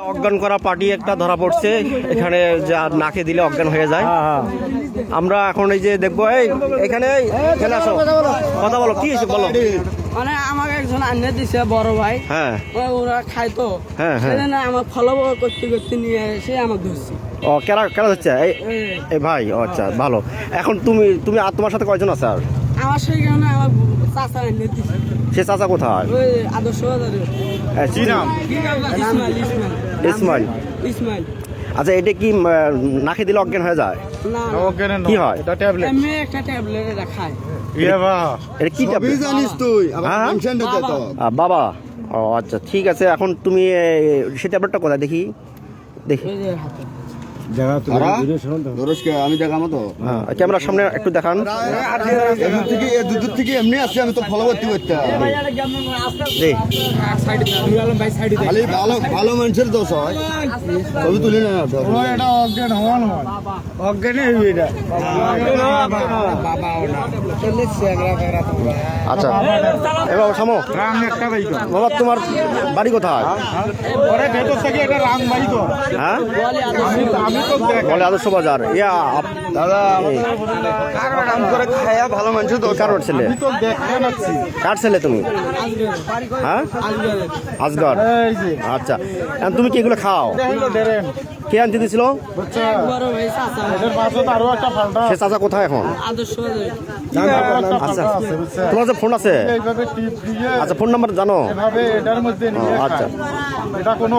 অজ্ঞান করা পার্টি একটা ধরা পড়ছে এখানে, যা নাকে দিলে অজ্ঞান হয়ে যায়। আমরা এখন এই যে দেখবো, এই এখানে এখানে আসো, কথা বলো, কি হয়েছে বলো। মানে আমাকে একজন আনিয়ে দিছে বড় ভাই, হ্যাঁ ওরা খায় তো, হ্যাঁ হ্যাঁ, সেজন্য আমার ফলো করতে করতে নিয়ে এসে আমাকে ধরছে। ও কেনা কেনা হচ্ছে এই ভাই, ও আচ্ছা ভালো। এখন তুমি আর তোমার সাথে কয়জন আছে? আর আমার সেইখানে আমার চাচা আনিয়ে দিছে। সে চাচা কোথায়? ওই আদর্শ বাজারে। কি নাম? ইসমাইল ইসমাইল ইসমাইল। ইসমাইল। আচ্ছা, এটা কি নাকে দিলে অজ্ঞান হয়ে যায়? না কি হয়? এমনি একটা ট্যাবলেট এটা খায়। এটা কি ট্যাবলেট জানিস তুই আবার হ্যাঁ? টেনশন দিতে তো বাবা, ও আচ্ছা ঠিক আছে। এখন তুমি সেই ট্যাবলেটটা কোথায় দেখি দেখি? ওই যে হাতে। দরজকে আমি দেখাবো তো হ্যাঁ, ক্যামেরার সামনে একটু দেখান। এদূর থেকে এমনি আসছে, আমি তো ফলো করতে করতে জি, খালি ভালো ভালো মানুষের দোষ হয়, ছবি তুলি না আচ্ছা এবার সামো। বাবা, তোমার বাড়ি কোথায়? হ্যাঁ, বলে আদর্শ বাজার। ইয়া দাদা কাম করে খায়া ভালো মানুষের দোষ। কার ছেলে? কার ছেলে তুমি? হ্যাঁ, আজগর। আচ্ছা, এখন তুমি কি এগুলো খাও? কে আনতে দিয়েছিল? বড় ভাই চাচা সে চাচা কোথায় এখন? আদর্শ বাজারে। আচ্ছা, তোমার যে ফোন আছে, আচ্ছা ফোন নাম্বার জানো? এটার মধ্যে ও, আচ্ছা। এটা কোনো